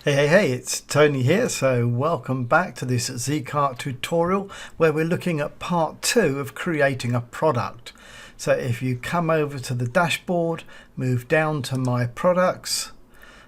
Hey, it's Tony here. So welcome back to this ZKart tutorial where we're looking at part 2 of creating a product. So if you come over to the dashboard, move down to My Products,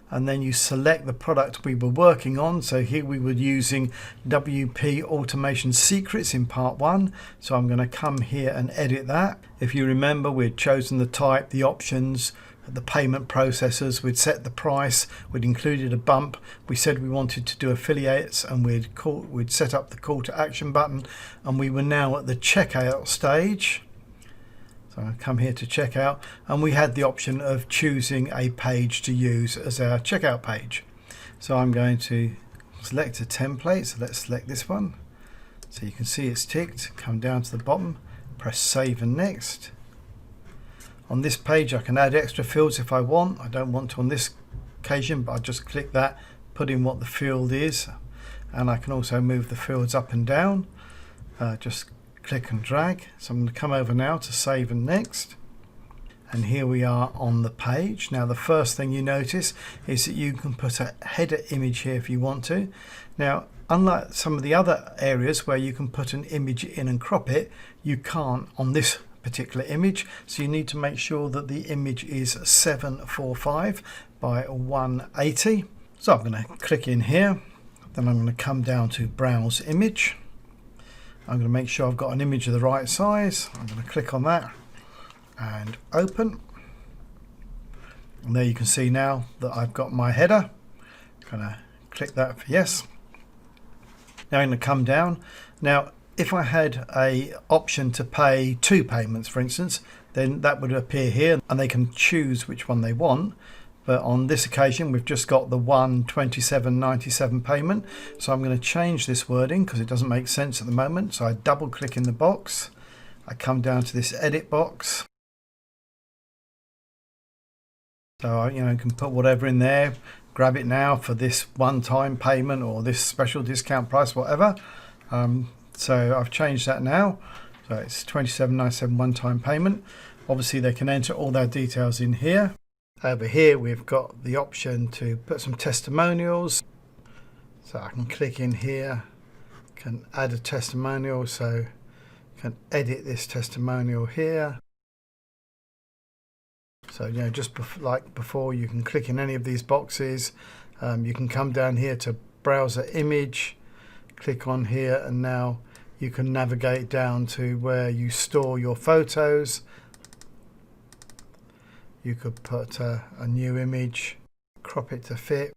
and then you select the product we were working on. So here we were using WP Automation Secrets in part 1. So I'm going to come here and edit that. If you remember, we'd chosen the type, the options, the payment processors, we'd set the price, we'd included a bump, we said we wanted to do affiliates, and we'd set up the call to action button, and we were now at the checkout stage. So I come here to checkout, and we had the option of choosing a page to use as our checkout page. So I'm going to select a template, so let's select this one. So you can see it's ticked, come down to the bottom, press save and next. On this page I can add extra fields if I want. I don't want to on this occasion, but I just click that, put in what the field is, and I can also move the fields up and down. Just click and drag. So I'm going to come over now to save and next, and here we are on the page. Now the first thing you notice is that you can put a header image here if you want to. Now unlike some of the other areas where you can put an image in and crop it, you can't on this particular image, so you need to make sure that the image is 745 by 180. So I'm going to click in here, then I'm going to come down to browse image. I'm going to make sure I've got an image of the right size. I'm going to click on that and open, and there you can see now that I've got my header. I'm going to click that for yes. Now I'm going to come down. Now if I had a option to pay 2 payments, for instance, then that would appear here and they can choose which one they want. But on this occasion we've just got the $127.97 payment, so I'm going to change this wording because it doesn't make sense at the moment. So I double click in the box, I come down to this edit box, so I can put whatever in there, grab it now for this one-time payment or this special discount price, whatever. So I've changed that now, so it's $27.97 one-time payment. Obviously they can enter all their details in here. Over here we've got the option to put some testimonials, so I can click in here, can add a testimonial, so I can edit this testimonial here. So just like before, you can click in any of these boxes. You can come down here to browser image, click on here, and now you can navigate down to where you store your photos. You could put a new image, crop it to fit.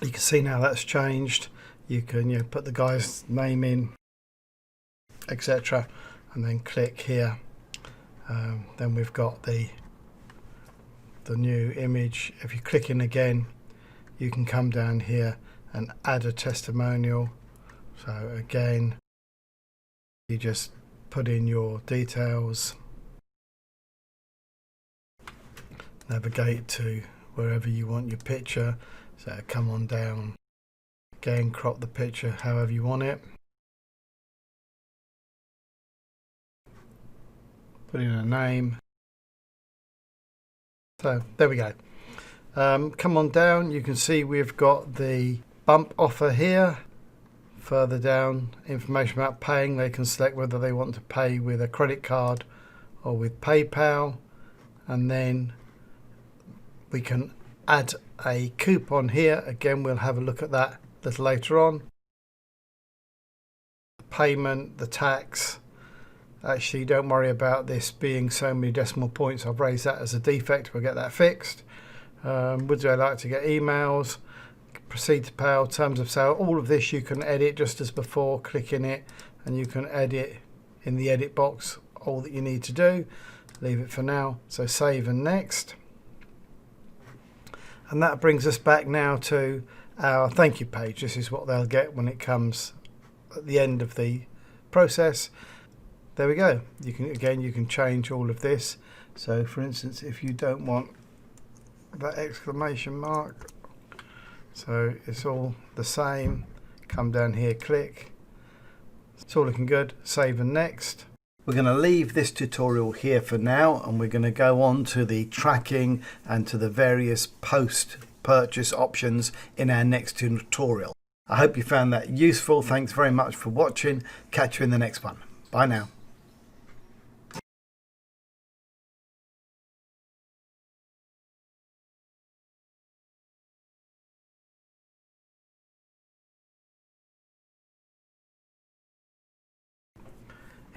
You can see now that's changed. You can put the guy's name in, etc., and then click here. Then we've got the new image. If you click in again, you can come down here and add a testimonial. So again, you just put in your details, navigate to wherever you want your picture, so come on down, again crop the picture however you want it, put in a name. So there we go. Come on down, you can see we've got the bump offer here. Further down, information about paying, they can select whether they want to pay with a credit card or with PayPal, and then we can add a coupon here. Again, we'll have a look at that a little later on. Payment, the tax, actually don't worry about this being so many decimal points, I've raised that as a defect, we'll get that fixed. Would I like to get emails? Proceed to pay, terms of sale, all of this you can edit just as before. Click in it and you can edit in the edit box all that you need to do. Leave it for now, so save and next. And that brings us back now to our thank you page. This is what they'll get when it comes at the end of the process. There we go. You can change all of this. So for instance, if you don't want that exclamation mark, so it's all the same, come down here, click. It's all looking good. Save and next. We're going to leave this tutorial here for now, and we're going to go on to the tracking and to the various post purchase options in our next tutorial. I hope you found that useful. Thanks very much for watching. Catch you in the next one. Bye now.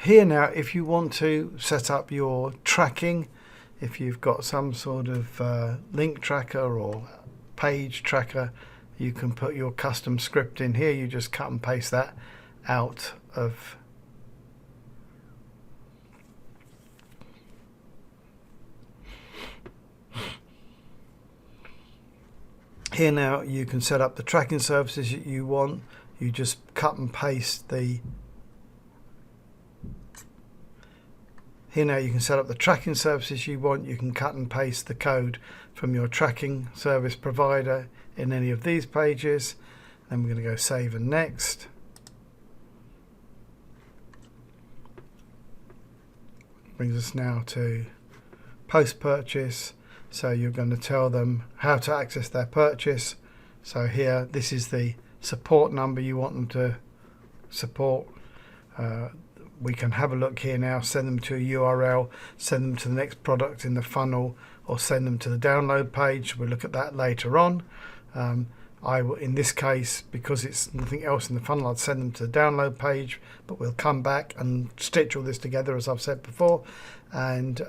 Here now, if you want to set up your tracking, if you've got some sort of link tracker or page tracker, you can put your custom script in here. You just cut and paste that out of here. Now you can set up the tracking services that you want. You just cut and paste the Here now you can set up the tracking services you want. You can cut and paste the code from your tracking service provider in any of these pages. Then we're going to go save and next. Brings us now to post-purchase. So you're going to tell them how to access their purchase. So here, this is the support number you want them to support. We can have a look here now, send them to a URL, send them to the next product in the funnel, or send them to the download page. We'll look at that later on. In this case, because it's nothing else in the funnel, I'd send them to the download page, but we'll come back and stitch all this together as I've said before. And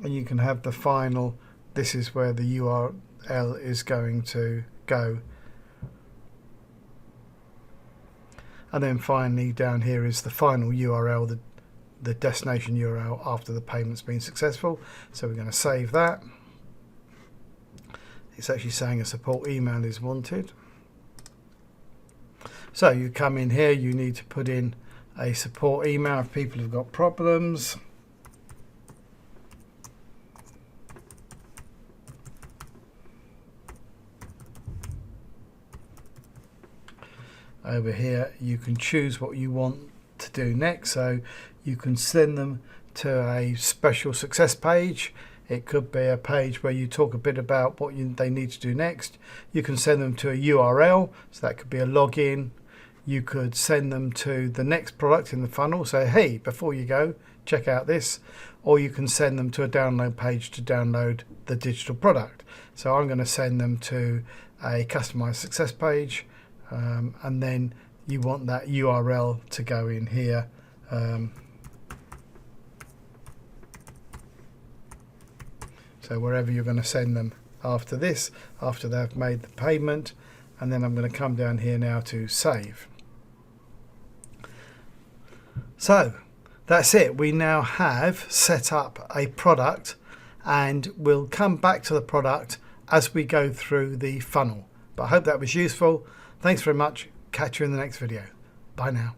you can have the final, this is where the URL is going to go. And then finally down here is the final URL, the destination URL after the payment's been successful. So we're going to save that. It's actually saying a support email is wanted. So you come in here, you need to put in a support email if people have got problems. Over here you can choose what you want to do next, so you can send them to a special success page. It could be a page where you talk a bit about what they need to do next. You can send them to a URL, so that could be a login. You could send them to the next product in the funnel, say hey, before you go check out this, or you can send them to a download page to download the digital product. So I'm going to send them to a customized success page. And then you want that URL to go in here. So wherever you're going to send them after this, after they've made the payment, and then I'm going to come down here now to save. So that's it. We now have set up a product, and we'll come back to the product as we go through the funnel. But I hope that was useful. Thanks very much. Catch you in the next video. Bye now.